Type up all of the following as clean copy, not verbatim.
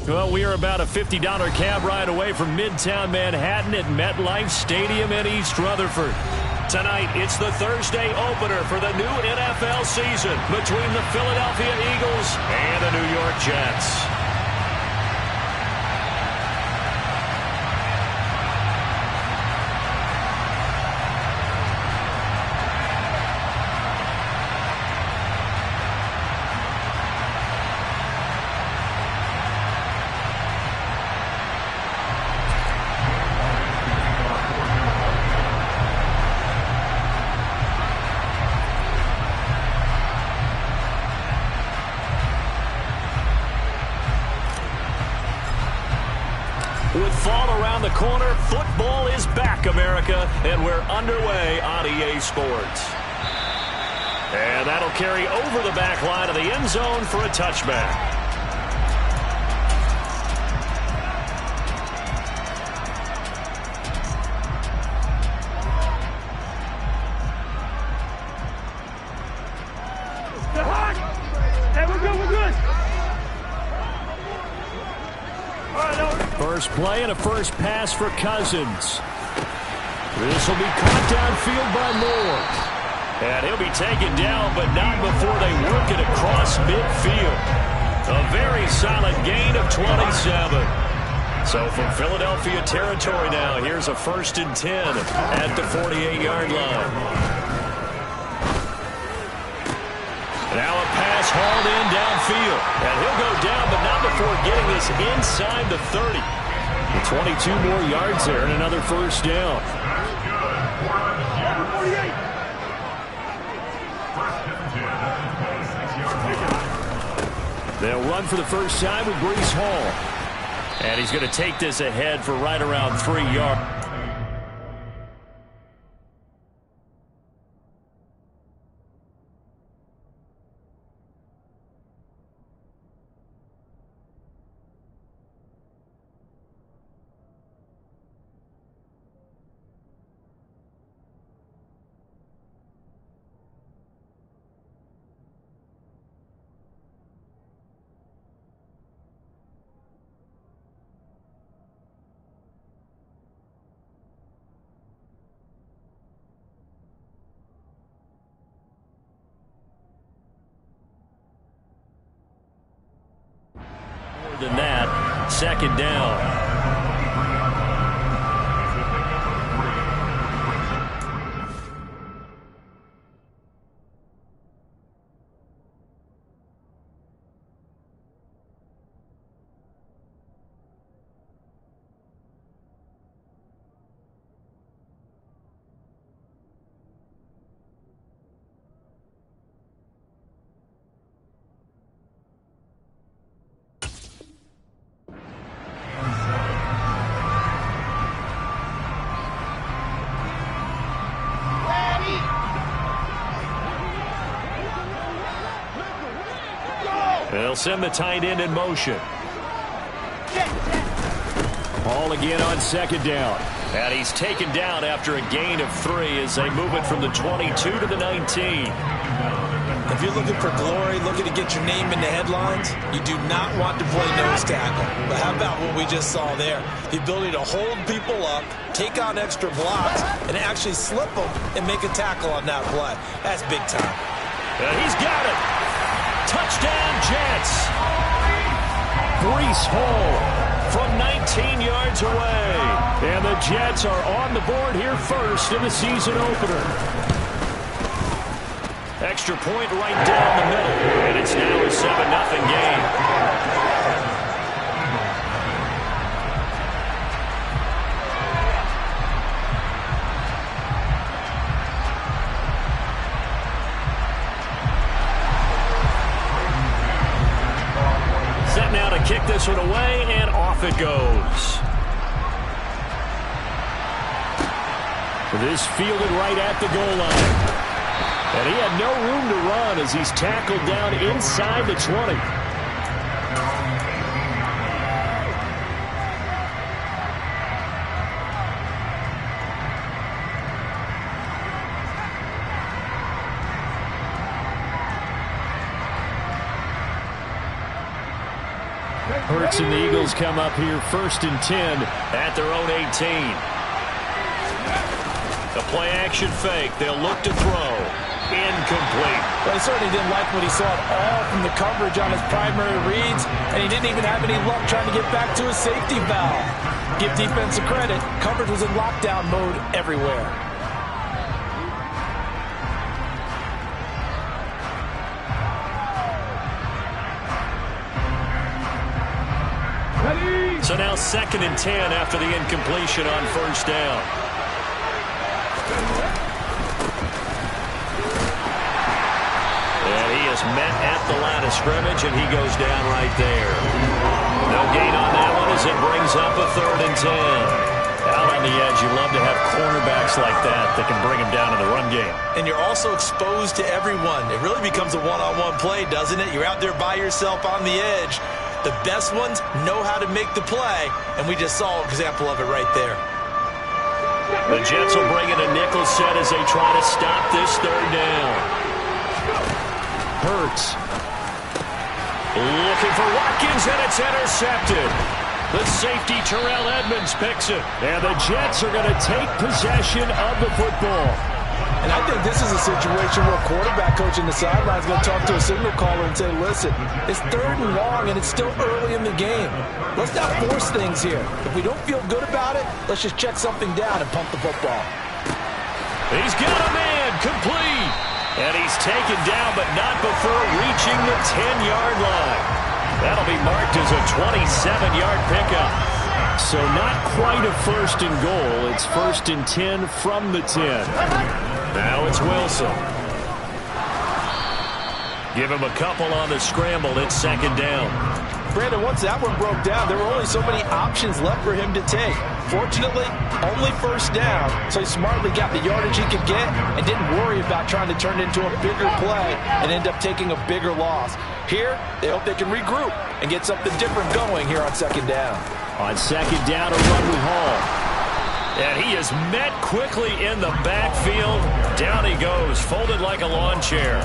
Well, we are about a $50 cab ride away from Midtown Manhattan at MetLife Stadium in East Rutherford. Tonight, it's the Thursday opener for the new NFL season between the Philadelphia Eagles and the New York Jets. With fall around the corner, football is back, America, and we're underway on EA Sports. And that'll carry over the back line of the end zone for a touchback. First play and a first pass for Cousins. This will be caught downfield by Moore. And he'll be taken down, but not before they work it across midfield. A very solid gain of 27. So from Philadelphia territory now, here's a 1st and 10 at the 48-yard line. Now a pass hauled in downfield. And he'll go down, but not before getting this inside the 30. 22 more yards there and another first down. They'll run for the first time with Breece Hall. And he's going to take this ahead for right around 3 yards. Than that, 2nd down. They'll send the tight end in motion. Ball again on 2nd down. And he's taken down after a gain of 3 as they move it from the 22 to the 19. If you're looking for glory, looking to get your name in the headlines, you do not want to play nose tackle. But how about what we just saw there? The ability to hold people up, take on extra blocks, and actually slip them and make a tackle on that play. That's big time. He's got it. Touchdown, Jets. Breece Hall from 19 yards away. And the Jets are on the board here first in the season opener. Extra point right down the middle. And it's now a 7-0 game. Now to kick this one away, and off it goes. This fielded right at the goal line. And he had no room to run as he's tackled down inside the 20. Hurts and the Eagles come up here 1st and 10 at their own 18. The play action fake. They'll look to throw. Incomplete. Well, he certainly didn't like what he saw at all from the coverage on his primary reads, and he didn't even have any luck trying to get back to his safety valve. Give defense a credit. Coverage was in lockdown mode everywhere. So now 2nd and 10 after the incompletion on 1st down. And he is met at the line of scrimmage, and he goes down right there. No gain on that one as it brings up a 3rd and 10. Out on the edge, you love to have cornerbacks like that can bring him down in the run game. And you're also exposed to everyone. It really becomes a one-on-one play, doesn't it? You're out there by yourself on the edge. The best ones know how to make the play, and we just saw an example of it right there. The Jets will bring in a nickel set as they try to stop this 3rd down. Hurts. Looking for Watkins, and it's intercepted. The safety, Terrell Edmonds, picks it. And the Jets are going to take possession of the football. And I think this is a situation where a quarterback coach in the sideline is going to talk to a signal caller and say, listen, it's 3rd and long, and it's still early in the game. Let's not force things here. If we don't feel good about it, let's just check something down and pump the football. He's got a man, complete. And he's taken down, but not before reaching the 10-yard line. That'll be marked as a 27-yard pickup. So not quite a 1st and goal. It's 1st and 10 from the 10. Now it's Wilson. Give him a couple on the scramble. It's 2nd down. Brandon, once that one broke down, there were only so many options left for him to take. Fortunately, only 1st down, so he smartly got the yardage he could get and didn't worry about trying to turn it into a bigger play and end up taking a bigger loss. Here, they hope they can regroup and get something different going here on 2nd down. On 2nd down, a run with Hall. And he is met quickly in the backfield. Down he goes, folded like a lawn chair.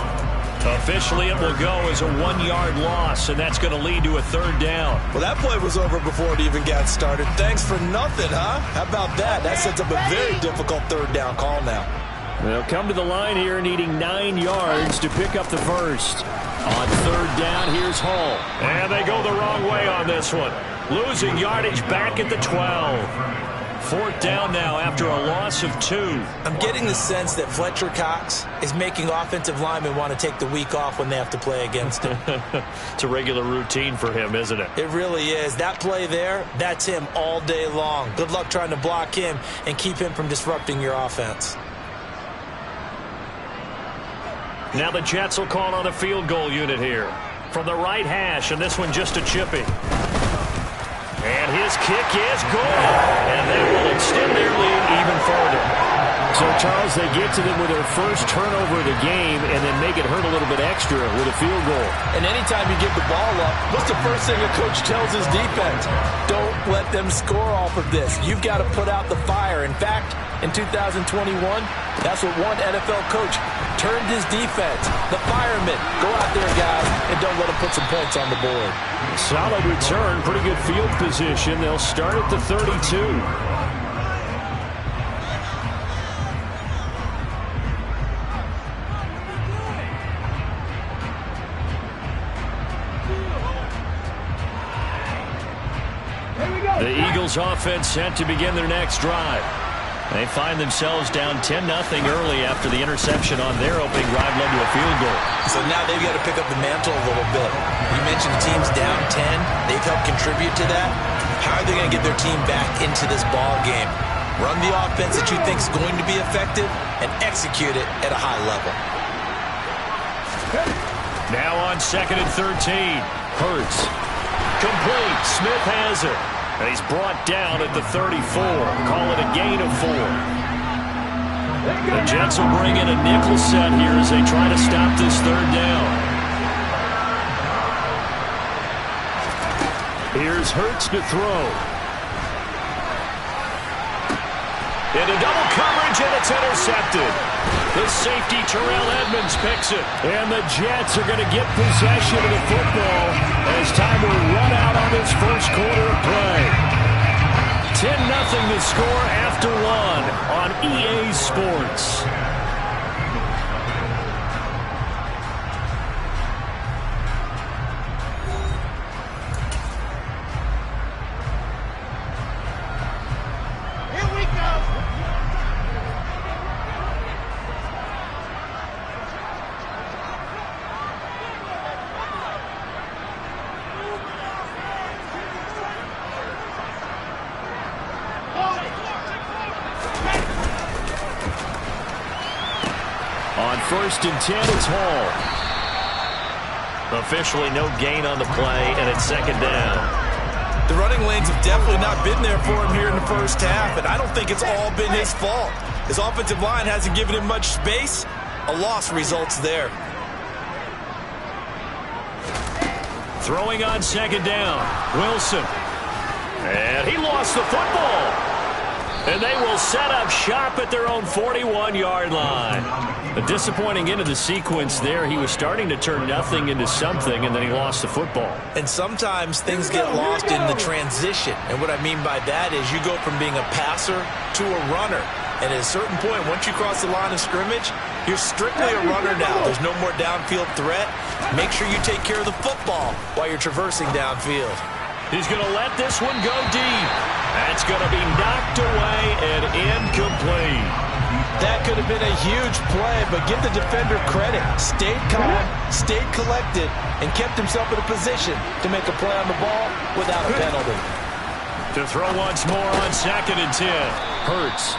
Officially, it will go as a 1-yard loss, and that's going to lead to a 3rd down. Well, that play was over before it even got started. Thanks for nothing, huh? How about that? That sets up a very difficult 3rd down call now. They'll come to the line here needing 9 yards to pick up the first. On 3rd down, here's Hall. And they go the wrong way on this one. Losing yardage back at the 12. 4th down now after a loss of 2. I'm getting the sense that Fletcher Cox is making offensive linemen want to take the week off when they have to play against him. It's a regular routine for him, isn't it? It really is. That play there, that's him all day long. Good luck trying to block him and keep him from disrupting your offense. Now the Jets will call on a field goal unit here. From the right hash, and this one just a chippy. And his kick is good. And that will extend their lead even further. So, Charles, they get to them with their first turnover of the game and then make it hurt a little bit extra with a field goal. And anytime you give the ball up, what's the first thing a coach tells his defense? Don't let them score off of this. You've got to put out the fire. In fact, in 2021, that's what one NFL coach turned his defense. The firemen. Go out there, guys, and don't let them put some points on the board. Solid return. Pretty good field position. They'll start at the 32. The Eagles offense set to begin their next drive. They find themselves down 10-0 early after the interception on their opening drive led to a field goal. So now they've got to pick up the mantle a little bit. You mentioned the team's down 10. They've helped contribute to that. How are they going to get their team back into this ball game? Run the offense that you think is going to be effective and execute it at a high level. Now on 2nd and 13. Hurts. Complete. Smith has it. And he's brought down at the 34. Call it a gain of 4. The Jets will bring in a nickel set here as they try to stop this 3rd down. Here's Hurts to throw. Into double coverage, and it's intercepted. The safety, Terrell Edmunds, picks it. And the Jets are going to get possession of the football as time will run out on this first quarter of play. 10-0 the score after one on EA Sports. On 1st and 10, it's Hall. Officially no gain on the play, and it's 2nd down. The running lanes have definitely not been there for him here in the first half, and I don't think it's all been his fault. His offensive line hasn't given him much space. A loss results there. Throwing on 2nd down, Wilson. And he lost the football. And they will set up shop at their own 41-yard line. A disappointing end of the sequence there. He was starting to turn nothing into something, and then he lost the football. And sometimes things get lost in the transition. And what I mean by that is you go from being a passer to a runner. And at a certain point, once you cross the line of scrimmage, you're strictly a runner now. There's no more downfield threat. Make sure you take care of the football while you're traversing downfield. He's going to let this one go deep. That's going to be knocked away and incomplete. That could have been a huge play, but give the defender credit. Stayed calm, stayed collected, and kept himself in a position to make a play on the ball without a penalty. To throw once more on 2nd and 10. Hurts.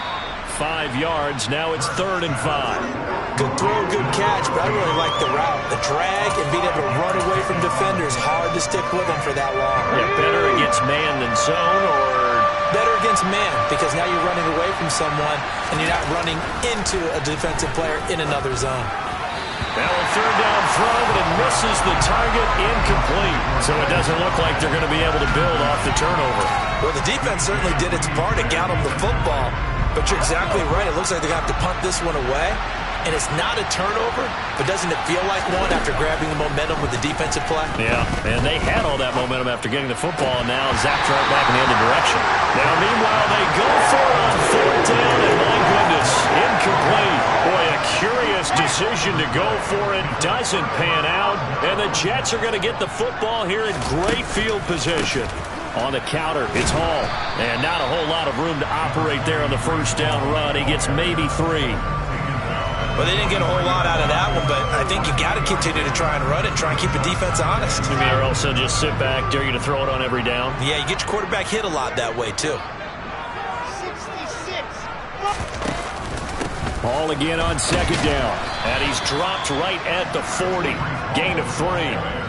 5 yards. Now it's 3rd and 5. Good throw, good catch, but I really like the route. The drag and being able to run away from defenders. Hard to stick with them for that long. Yeah, better against man than zone, or better against man, because now you're running away from someone and you're not running into a defensive player in another zone. Now a 3rd down throw, but it misses the target, incomplete. So it doesn't look like they're going to be able to build off the turnover. Well, the defense certainly did its part to get them the football, but you're exactly right. It looks like they're going to have to punt this one away. And it's not a turnover, but doesn't it feel like one after grabbing the momentum with the defensive play? Yeah, and they had all that momentum after getting the football, and now zapped right back in the other direction. Now, meanwhile, they go for it on 4th down, and my goodness, incomplete. Boy, a curious decision to go for it. Doesn't pan out, and the Jets are going to get the football here in great field position. On the counter, it's Hall, and not a whole lot of room to operate there on the 1st down run. He gets maybe 3. Well, they didn't get a whole lot out of that one, but I think you got to continue to try and run it, try and keep the defense honest. You mean, or also just sit back, dare you to throw it on every down? Yeah, you get your quarterback hit a lot that way, too. 66. Ball again on 2nd down, and he's dropped right at the 40. Gain of 3.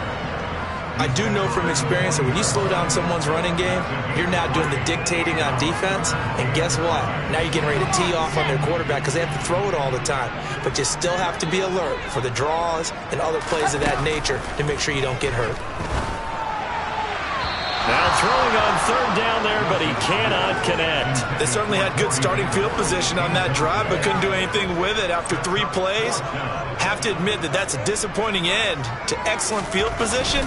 I do know from experience that when you slow down someone's running game, you're now doing the dictating on defense. And guess what? Now you're getting ready to tee off on their quarterback because they have to throw it all the time. But you still have to be alert for the draws and other plays of that nature to make sure you don't get hurt. Now throwing on 3rd down there, but he cannot connect. They certainly had good starting field position on that drive, but couldn't do anything with it after 3 plays. Have to admit that that's a disappointing end to excellent field position.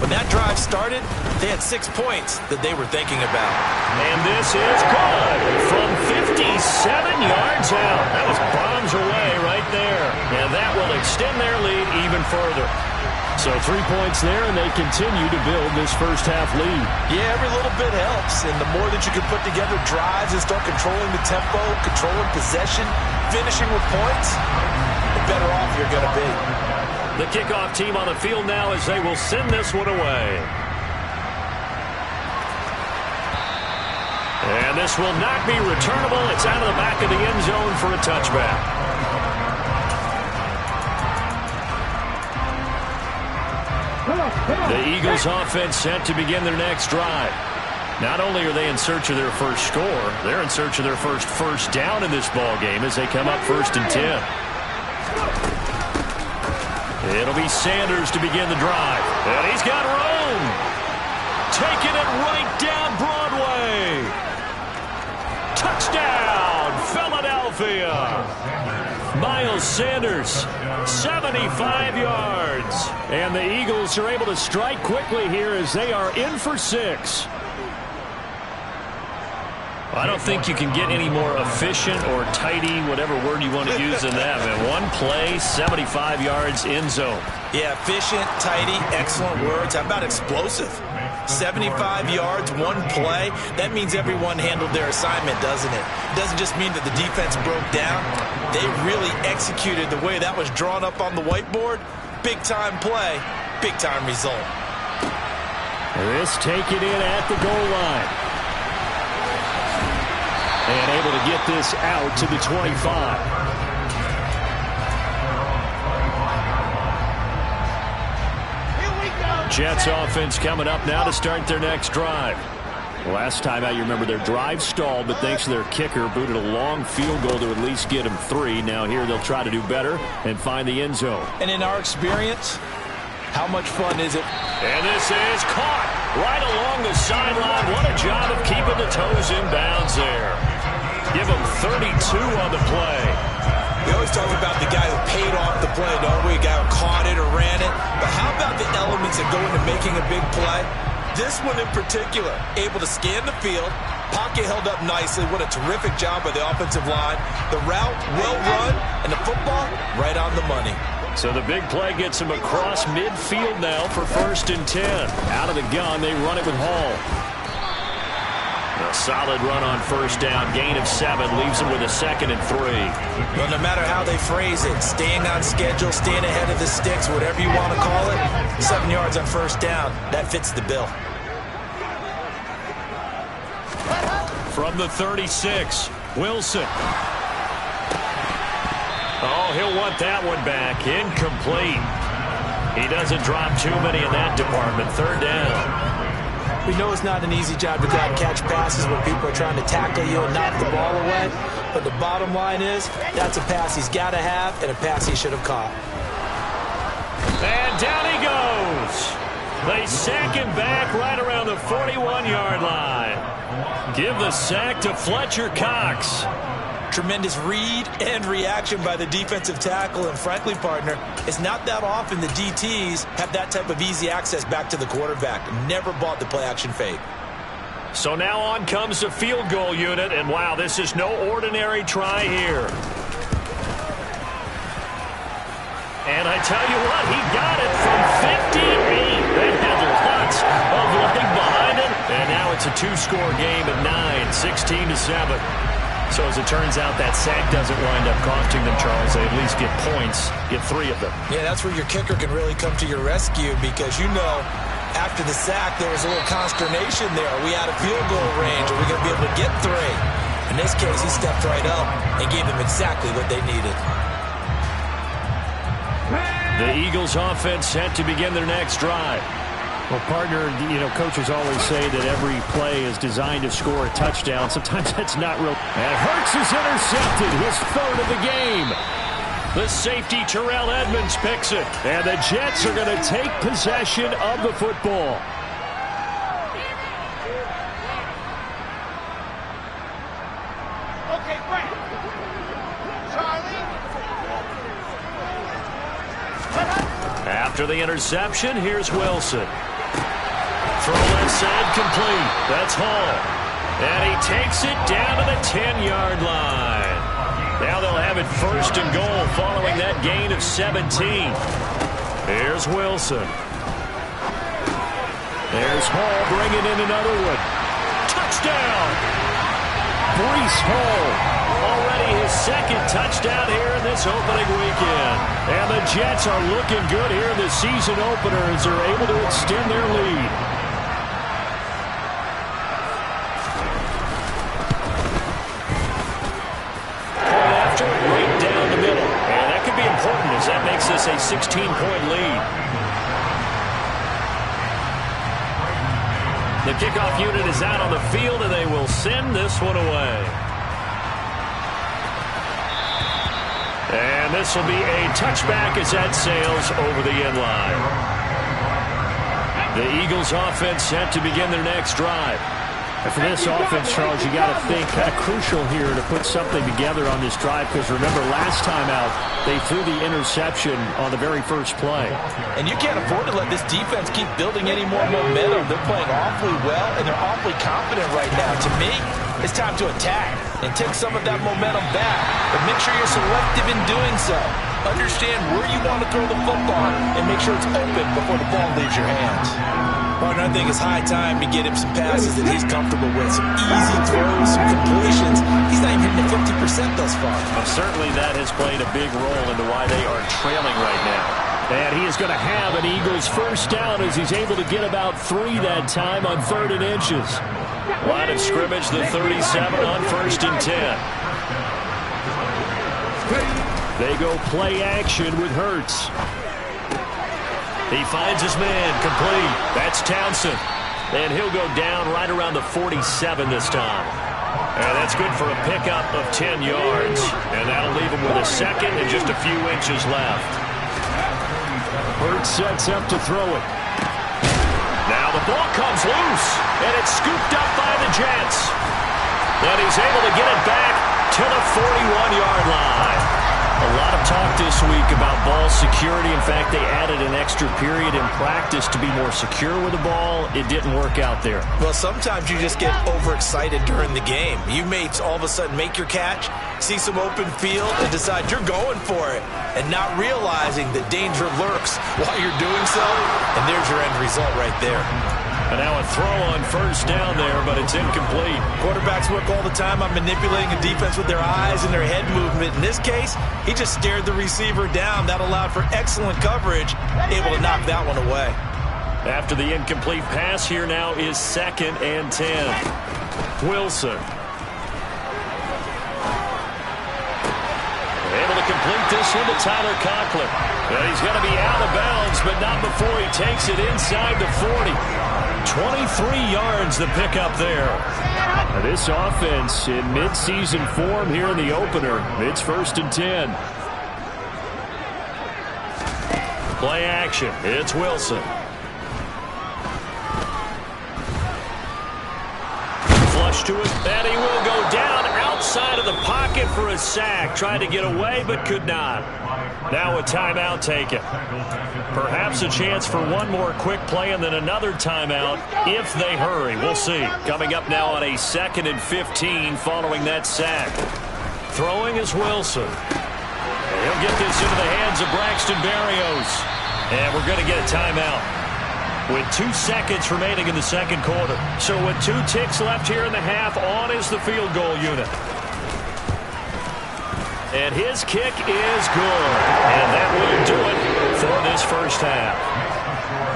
When that drive started, they had 6 points that they were thinking about. And this is good from 57 yards out. That was bombs away right there. And that will extend their lead even further. So 3 points there, and they continue to build this first half lead. Yeah, every little bit helps. And the more that you can put together drives and start controlling the tempo, controlling possession, finishing with points, the better off you're going to be. The kickoff team on the field now as they will send this one away. And this will not be returnable. It's out of the back of the end zone for a touchback. The Eagles offense set to begin their next drive. Not only are they in search of their first score, they're in search of their first down in this ball game as they come up 1st and 10. It'll be Sanders to begin the drive. And he's got room. Taking it right down Broadway. Touchdown, Philadelphia. Miles Sanders, 75 yards. And the Eagles are able to strike quickly here as they are in for 6. I don't think you can get any more efficient or tidy, whatever word you want to use in that. Man, one play, 75 yards, end zone. Yeah, efficient, tidy, excellent words. How about explosive? 75 yards, one play. That means everyone handled their assignment, doesn't it? It doesn't just mean that the defense broke down. They really executed the way that was drawn up on the whiteboard. Big-time play, big-time result. This taken in at the goal line. And able to get this out to the 25. Jets offense coming up now to start their next drive. Last time out, you remember their drive stalled, but thanks to their kicker, booted a long field goal to at least get them 3. Now here they'll try to do better and find the end zone. And in our experience, how much fun is it? And this is caught right along the sideline. What a job of keeping the toes in bounds there. Give them 32 on the play. We always talk about the guy who paid off the play, don't we? A guy who caught it or ran it. But how about the elements that go into making a big play? This one in particular, able to scan the field, pocket held up nicely. What a terrific job by the offensive line. The route, well run, and the football, right on the money. So the big play gets him across midfield now for 1st and 10. Out of the gun, they run it with Hall. A solid run on 1st down. Gain of 7 leaves him with a 2nd and 3. Well, no matter how they phrase it, staying on schedule, staying ahead of the sticks, whatever you want to call it, 7 yards on 1st down, that fits the bill. From the 36, Wilson. Oh, he'll want that one back. Incomplete. He doesn't drop too many in that department. 3rd down. We know it's not an easy job to go out and catch passes when people are trying to tackle you and knock the ball away. But the bottom line is, that's a pass he's got to have and a pass he should have caught. And down he goes. They sack him back right around the 41-yard line. Give the sack to Fletcher Cox. Tremendous read and reaction by the defensive tackle. And frankly, partner, it's not that often the DTs have that type of easy access back to the quarterback. Never bought the play-action fake. So now on comes the field goal unit. And, wow, this is no ordinary try here. And I tell you what, he got it from 58. They had lots of leg behind it. And now it's a 2-score game at 9, 16-7. So as it turns out, that sack doesn't wind up costing them, Charles. They at least get points, get 3 of them. Yeah, that's where your kicker can really come to your rescue because, you know, after the sack, there was a little consternation there. Are we out of field goal range? Are we going to be able to get 3? In this case, he stepped right up and gave them exactly what they needed. The Eagles offense set to begin their next drive. Well, partner, you know, coaches always say that every play is designed to score a touchdown. Sometimes that's not real. And Hurts is intercepted, his 3rd of the game. The safety, Terrell Edmonds, picks it. And the Jets are going to take possession of the football. Okay, Frank. Charlie. After the interception, here's Wilson. Throw left side complete. That's Hall. And he takes it down to the 10-yard line. Now they'll have it 1st and goal following that gain of 17. Here's Wilson. There's Hall bringing in another one. Touchdown! Breece Hall. Already his 2nd touchdown here in this opening weekend. And the Jets are looking good here in the season opener as they're able to extend their lead. That makes this a 16-point lead. The kickoff unit is out on the field, and they will send this one away. And this will be a touchback as that sails over the end line. The Eagles offense set to begin their next drive. And for this offense, Charles, you got to think kind of crucial here to put something together on this drive, because remember last time out they threw the interception on the very first play. And you can't afford to let this defense keep building any more momentum. They're playing awfully well, and they're awfully confident right now. To me, it's time to attack and take some of that momentum back. But make sure you're selective in doing so. Understand where you want to throw the football and make sure it's open before the ball leaves your hands. Partner, I think it's high time to get him some passes that he's comfortable with. Some easy throws, some completions. He's not even hitting the 50% thus far. Well, certainly that has played a big role into why they are trailing right now. And he is going to have an Eagles first down as he's able to get about 3 that time on 3rd and inches. Line of scrimmage, the 37 on 1st and 10. They go play action with Hurts. He finds his man, complete. That's Townsend. And he'll go down right around the 47 this time. And that's good for a pickup of 10 yards. And that'll leave him with a second and just a few inches left. Hurts sets up to throw it. Now the ball comes loose, and it's scooped up by the Jets. And he's able to get it back to the 41-yard line. A lot of talk this week about ball security. In fact, they added an extra period in practice to be more secure with the ball. It didn't work out there. Well, sometimes you just get overexcited during the game. You may all of a sudden make your catch, see some open field, and decide you're going for it, and not realizing the danger lurks while you're doing so, and there's your end result right there. And now a throw on 1st down there, but it's incomplete. Quarterbacks work all the time on manipulating a defense with their eyes and their head movement. In this case, he just stared the receiver down. That allowed for excellent coverage, able to knock that one away. After the incomplete pass, here now is 2nd and 10. Wilson. Able to complete this one to Tyler Conklin. And he's going to be out of bounds, but not before he takes it inside the 40. 23 yards the pickup there. Now this offense in midseason form here in the opener. It's 1st and 10. Play action. It's Wilson. Flush to it, and he will go down outside of the pocket for a sack. Tried to get away, but could not. Now a timeout taken. Perhaps a chance for one more quick play and then another timeout if they hurry. We'll see. Coming up now on a 2nd and 15 following that sack. Throwing is Wilson. He'll get this into the hands of Braxton Berrios. And we're going to get a timeout with 2 seconds remaining in the 2nd quarter. So with 2 ticks left here in the half, on is the field goal unit. And his kick is good. And that will do it for this 1st half.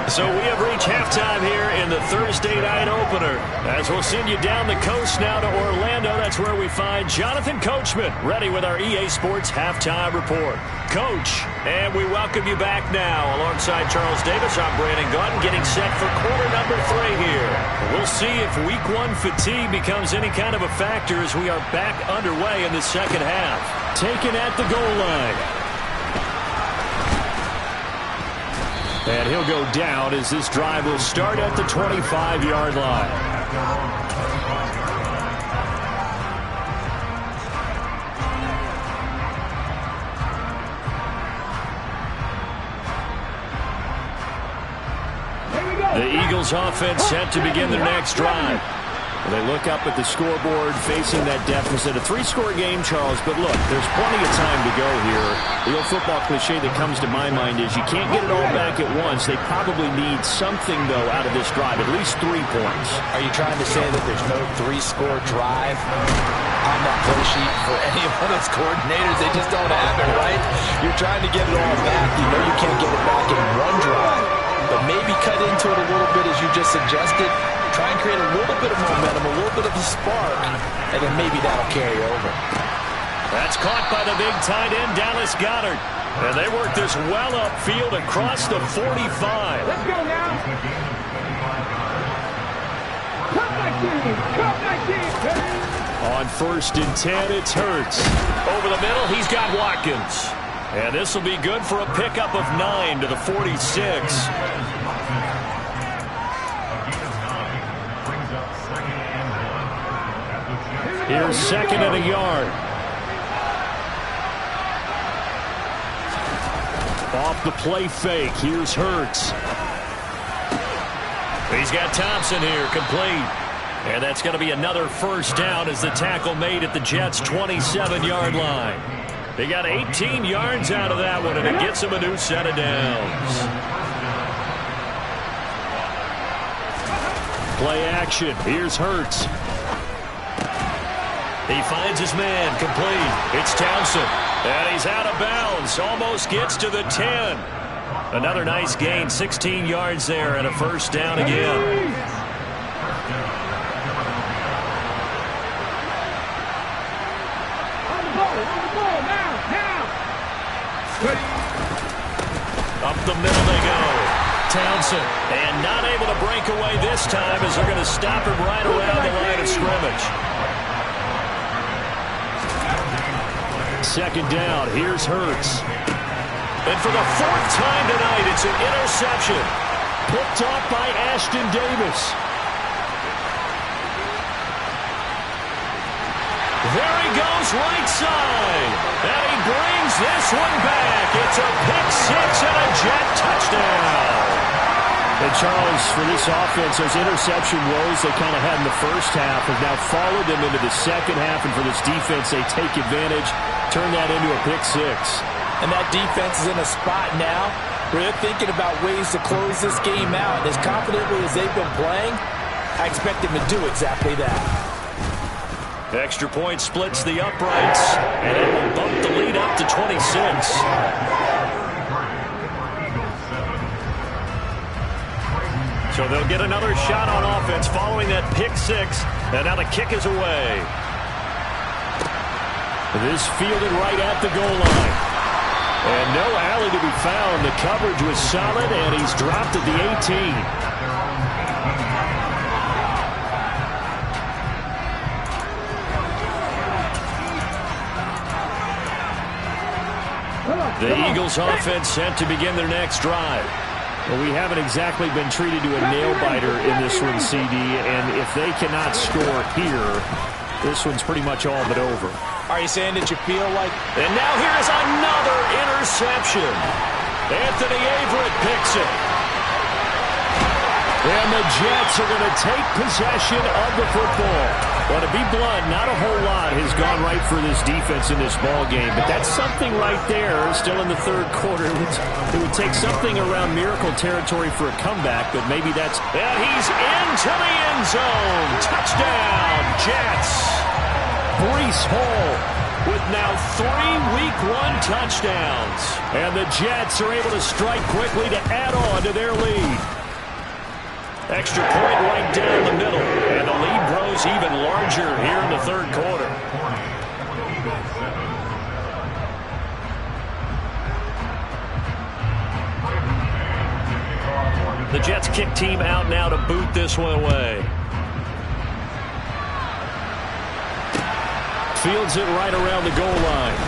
So we have reached halftime here in the Thursday night opener. As we'll send you down the coast now to Orlando. That's where we find Jonathan Coachman ready with our EA Sports Halftime Report. Coach, and we welcome you back now. Alongside Charles Davis, I'm Brandon Gaudin getting set for quarter number 3 here. We'll see if week 1 fatigue becomes any kind of a factor as we are back underway in the 2nd half. Taken at the goal line. And he'll go down as this drive will start at the 25-yard line. The Eagles offense set to begin their next drive. They look up at the scoreboard facing that deficit. A 3-score game, Charles, but look, there's plenty of time to go here. The old football cliche that comes to my mind is you can't get it all back at once. They probably need something, though, out of this drive, at least 3 points. Are you trying to say that there's no 3-score drive on that play sheet for any of those coordinators? They just don't have it, right? You're trying to get it all back. You know you can't get it back in 1 drive, but maybe cut into it a little bit as you just suggested. Try and create a little bit of momentum, a little bit of a spark, and then maybe that'll carry over. That's caught by the big tight end, Dallas Goedert. And they work this well upfield across the 45. Let's go now. On 1st and 10, it's Hurts. Over the middle, he's got Watkins. And this will be good for a pickup of 9 to the 46. Here's second and a yard. Off the play fake. Here's Hurts. He's got Thompson here, complete. And that's going to be another first down as the tackle made at the Jets' 27-yard line. They got 18 yards out of that one, and it gets them a new set of downs. Play action. Here's Hurts. He finds his man, complete. It's Townsend. And he's out of bounds. Almost gets to the 10. Another nice gain, 16 yards there, and a first down again. Up the middle they go. Townsend. And not able to break away this time as they're going to stop him right around the line of scrimmage. Second down. Here's Hurts. And for the fourth time tonight, it's an interception. Picked off by Ashton Davis. There he goes, right side. And he brings this one back. It's a pick six and a Jet touchdown. And Charles, for this offense, those interception woes they kind of had in the first half have now followed them into the second half. And for this defense, they take advantage, turn that into a pick six. And that defense is in a spot now where they're thinking about ways to close this game out. As confidently as they've been playing, I expect them to do exactly that. Extra point splits the uprights, and it will bump the lead up to 26. So they'll get another shot on offense following that pick six, and now the kick is away. This fielded right at the goal line. And no alley to be found. The coverage was solid, and he's dropped at the 18. The Eagles offense set to begin their next drive. Well, we haven't exactly been treated to a nail-biter in this one, CD, and if they cannot score here, this one's pretty much all but over. Are you saying that you feel like... And now here's another interception. Anthony Averett picks it. And the Jets are going to take possession of the football. Well, to be blunt, not a whole lot has gone right for this defense in this ball game, but that's something right there still in the third quarter. It would take something around miracle territory for a comeback, but maybe that's... And he's into the end zone. Touchdown, Jets. Breece Hall with now 3 Week 1 touchdowns. And the Jets are able to strike quickly to add on to their lead. Extra point right down the middle. And the lead grows even larger here in the third quarter. The Jets kick team out now to boot this one away. Fields it right around the goal line.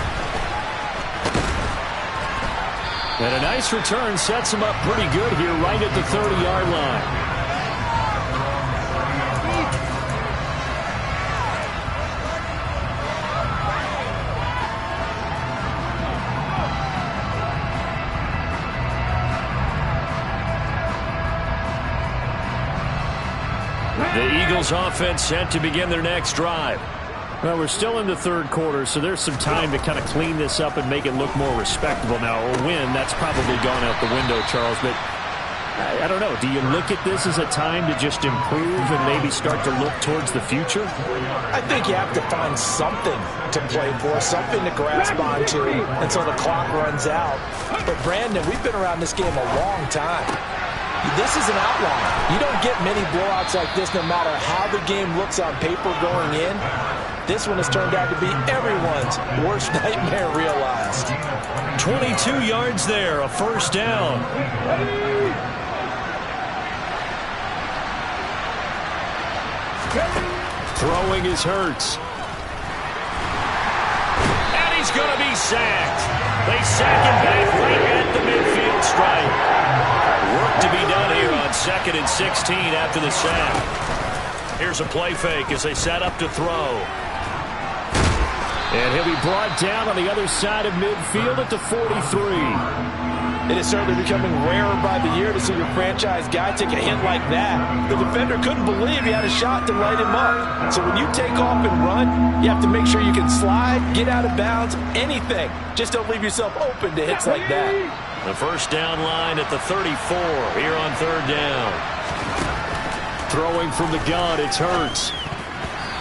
And a nice return sets him up pretty good here right at the 30-yard line. The Eagles offense set to begin their next drive. Well, we're still in the third quarter, so there's some time to kind of clean this up and make it look more respectable. Now, a win, that's probably gone out the window, Charles, but I don't know. Do you look at this as a time to just improve and maybe start to look towards the future? I think you have to find something to play for, something to grasp onto until the clock runs out. But, Brandon, we've been around this game a long time. This is an outlier. You don't get many blowouts like this no matter how the game looks on paper going in. This one has turned out to be everyone's worst nightmare realized. 22 yards there, a first down. Throwing is Hurts. And he's going to be sacked. They sack him back right at the midfield stripe. Work to be done here on 2nd and 16 after the sack. Here's a play fake as they set up to throw. And he'll be brought down on the other side of midfield at the 43. It is certainly becoming rarer by the year to see your franchise guy take a hit like that. The defender couldn't believe he had a shot to light him up. So when you take off and run, you have to make sure you can slide, get out of bounds, anything. Just don't leave yourself open to hits like that. The first down line at the 34 here on third down. Throwing from the gun, it's Hurts.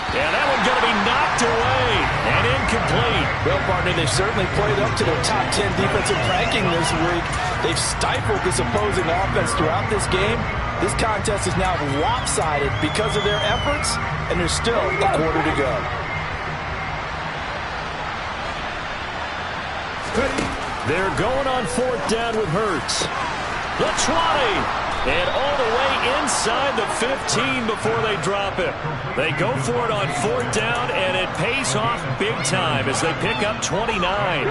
And that one's going to be knocked away and incomplete. Well, partner, they've certainly played up to their top 10 defensive ranking this week. They've stifled this opposing offense throughout this game. This contest is now lopsided because of their efforts, and there's still a quarter to go. They're going on fourth down with Hurts. The 20. And all the way inside the 15 before they drop it. They go for it on fourth down, and it pays off big time as they pick up 29.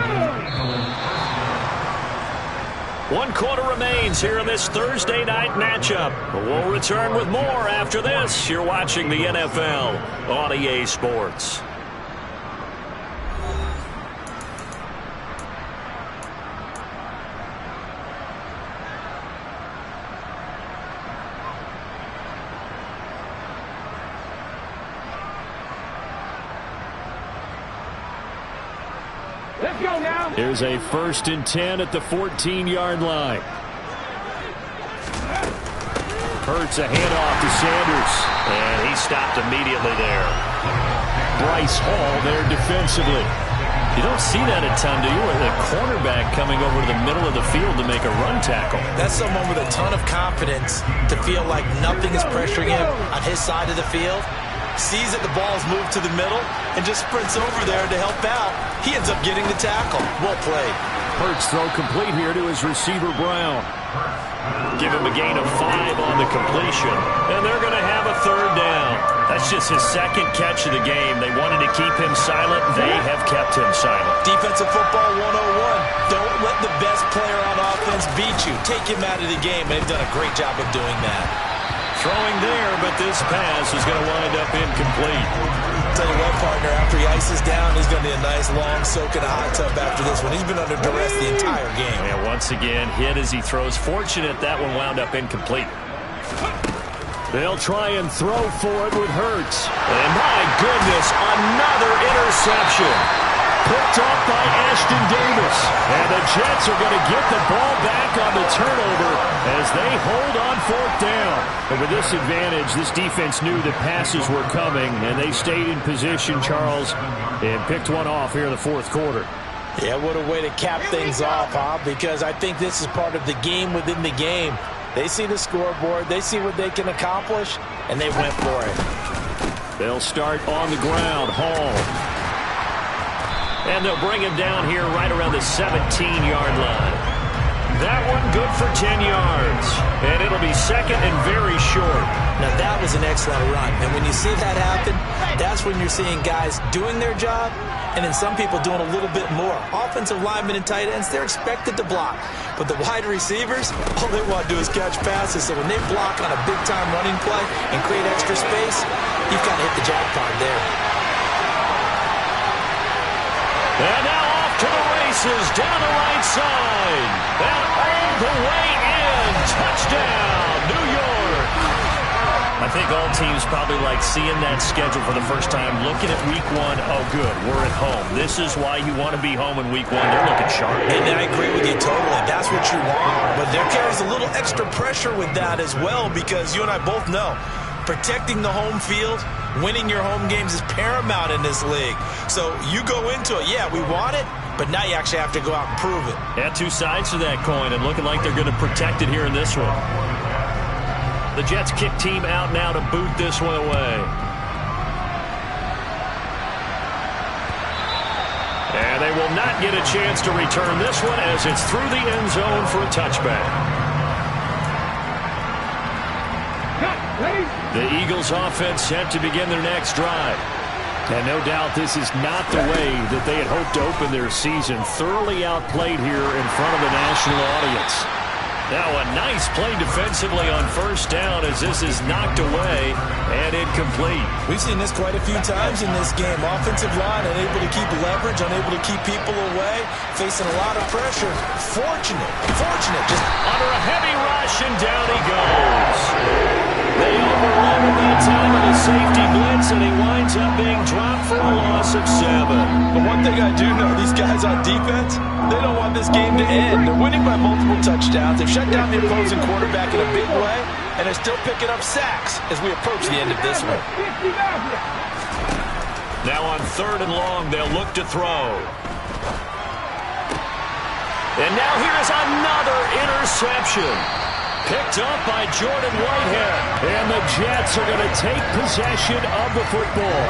1 quarter remains here in this Thursday night matchup. We'll return with more after this. You're watching the NFL on EA Sports. Here's a 1st and 10 at the 14-yard line. Hurts a handoff to Sanders. And he stopped immediately there. Bryce Hall there defensively. You don't see that a ton, do you? With a cornerback coming over to the middle of the field to make a run tackle. That's someone with a ton of confidence to feel like nothing is pressuring him on his side of the field. Sees that the ball is moved to the middle and just sprints over there to help out. He ends up getting the tackle. Well played. Hurts throw complete here to his receiver Brown. Give him a gain of 5 on the completion. And they're going to have a third down. That's just his second catch of the game. They wanted to keep him silent. They have kept him silent. Defensive football 101. Don't let the best player on offense beat you. Take him out of the game, and they've done a great job of doing that. Throwing there, but this pass is going to wind up incomplete. Tell you what, partner, after he ices down, he's going to need a nice long soak in a hot tub after this one. He's been under duress the entire game. And once again, hit as he throws. Fortunate that one wound up incomplete. They'll try and throw for it with Hurts. And my goodness, another interception. Picked off by Ashton Davis. And the Jets are going to get the ball back on the turnover as they hold on fourth down. And with this advantage, this defense knew that passes were coming, and they stayed in position, Charles, and picked one off here in the fourth quarter. Yeah, what a way to cap things off, huh? Because I think this is part of the game within the game. They see the scoreboard, they see what they can accomplish, and they went for it. They'll start on the ground. Hall. And they'll bring him down here right around the 17-yard line. That one good for 10 yards. And it'll be second and very short. Now that was an excellent run. And when you see that happen, that's when you're seeing guys doing their job and then some people doing a little bit more. Offensive linemen and tight ends, they're expected to block. But the wide receivers, all they want to do is catch passes. So when they block on a big-time running play and create extra space, you've got to hit the jackpot there. And now off to the races, down the right side. And all the way in. Touchdown, New York. I think all teams probably like seeing that schedule for the first time, looking at week 1. Oh, good, we're at home. This is why you want to be home in week 1. They're looking sharp. And I agree with you totally. That's what you want. But there carries a little extra pressure with that as well, because you and I both know protecting the home field, winning your home games is paramount in this league. So you go into it, yeah, we want it, but now you actually have to go out and prove it. Yeah, two sides to that coin, and looking like they're going to protect it here in this one. The Jets kick team out now to boot this one away. And they will not get a chance to return this one as it's through the end zone for a touchback. The Eagles offense set to begin their next drive. And no doubt this is not the way that they had hoped to open their season. Thoroughly outplayed here in front of a national audience. Now a nice play defensively on first down as this is knocked away and incomplete. We've seen this quite a few times in this game. Offensive line unable to keep leverage, unable to keep people away, facing a lot of pressure. Fortunate, just under a heavy rush, and down he goes. They overrun him that time with a safety blitz, and he winds up being dropped for a loss of 7. But one thing I do know, these guys on defense, they don't want this game to end. They're winning by multiple touchdowns. They've shut down the opposing quarterback in a big way, and they're still picking up sacks as we approach the end of this one. Now on 3rd and long, they'll look to throw. And now here's another interception. Picked up by Jordan Whitehead. And the Jets are going to take possession of the football.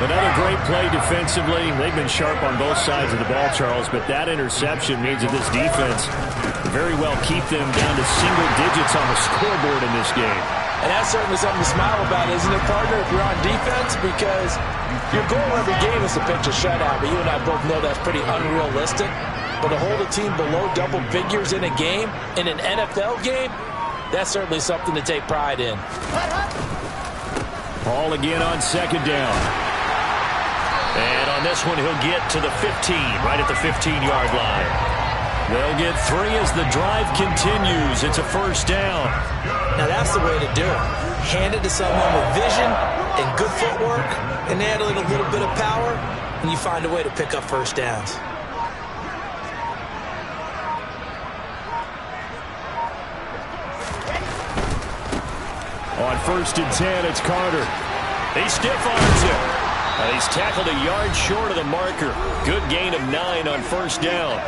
Another great play defensively. They've been sharp on both sides of the ball, Charles, but that interception means that this defense very well keep them down to single digits on the scoreboard in this game. And that's certainly something to smile about, isn't it, partner, if you're on defense? Because your goal every game is to pitch a shutout, but you and I both know that's pretty unrealistic. But to hold a team below double figures in a game, in an NFL game, that's certainly something to take pride in. Ball again on 2nd down. And on this one, he'll get to the 15, right at the 15-yard line. They'll get 3 as the drive continues. It's a 1st down. Now that's the way to do it. Hand it to someone with vision and good footwork, and add a little bit of power, and you find a way to pick up 1st downs. On 1st and 10, it's Carter. He stiff arms it. He's tackled a yard short of the marker. Good gain of 9 on 1st down.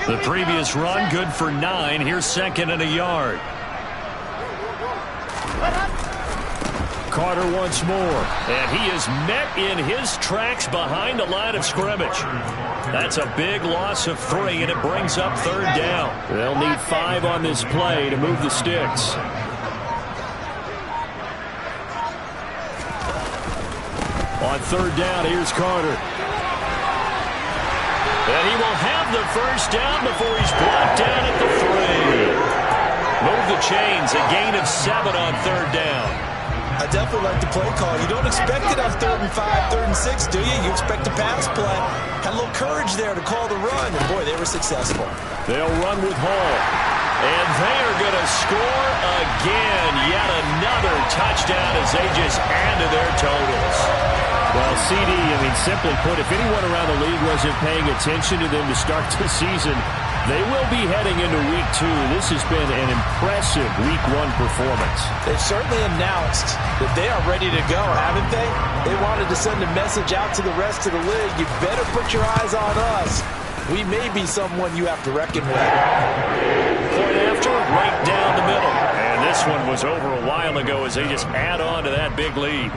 The previous run, good for 9. Here's 2nd and a yard. Carter once more. And he is met in his tracks behind the line of scrimmage. That's a big loss of 3, and it brings up 3rd down. They'll need 5 on this play to move the sticks. On 3rd down, here's Carter. And he will have the 1st down before he's brought down at the 3. Move the chains, a gain of 7 on 3rd down. I definitely like the play call. You don't expect it on 3rd and 5, 3rd and 6, do you? You expect a pass play. Had a little courage there to call the run, and boy, they were successful. They'll run with Hall. And they are going to score again. Yet another touchdown as they just add to their totals. Well, CD, simply put, if anyone around the league wasn't paying attention to them to start the season, they will be heading into Week 2. This has been an impressive Week 1 performance. They've certainly announced that they are ready to go, haven't they? They wanted to send a message out to the rest of the league. You better put your eyes on us. We may be someone you have to reckon with. Point after, right down the middle. And this one was over a while ago as they just add on to that big lead.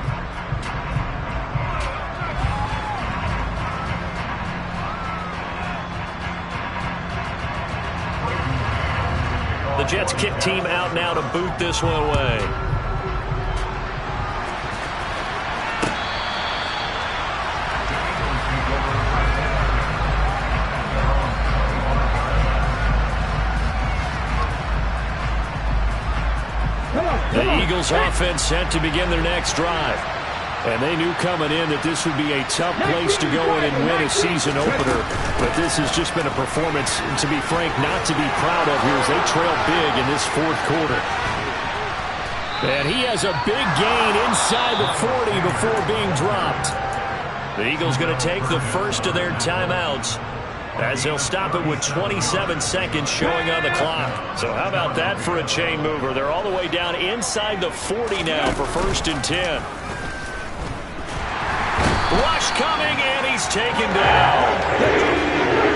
The Jets kick team out now to boot this one away. The Eagles offense set to begin their next drive. And they knew coming in that this would be a tough place to go in and win a season opener. But this has just been a performance, to be frank, not to be proud of here as they trail big in this 4th quarter. And he has a big gain inside the 40 before being dropped. The Eagles going to take the first of their timeouts as they'll stop it with 27 seconds showing on the clock. So how about that for a chain mover? They're all the way down inside the 40 now for 1st and 10. Rush coming, and he's taken down.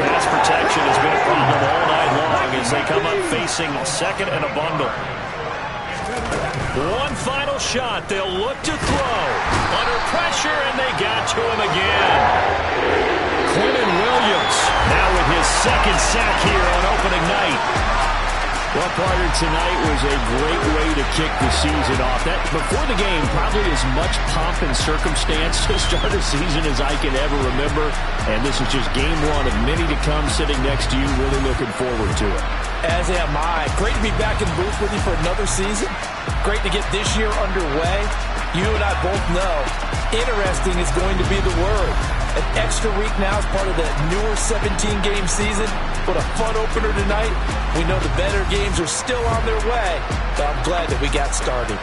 Pass protection has been a problem all night long as they come up facing 2nd and a bundle. One final shot. They'll look to throw. Under pressure, and they got to him again. Quentin Williams now with his 2nd sack here on opening night. Well, partner, tonight was a great way to kick the season off. That before the game, probably as much pomp and circumstance to start a season as I can ever remember. And this is just game one of many to come sitting next to you. Really looking forward to it. As am I. Great to be back in the booth with you for another season. Great to get this year underway. You and I both know interesting is going to be the word. An extra week now as part of the newer 17-game season. What a fun opener tonight. We know the better games are still on their way, but I'm glad that we got started.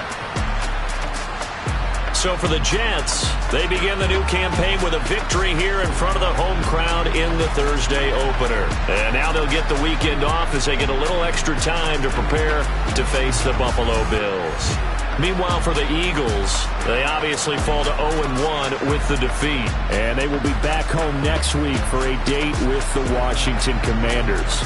So for the Jets, they begin the new campaign with a victory here in front of the home crowd in the Thursday opener. And now they'll get the weekend off as they get a little extra time to prepare to face the Buffalo Bills. Meanwhile, for the Eagles, they obviously fall to 0-1 with the defeat. And they will be back home next week for a date with the Washington Commanders.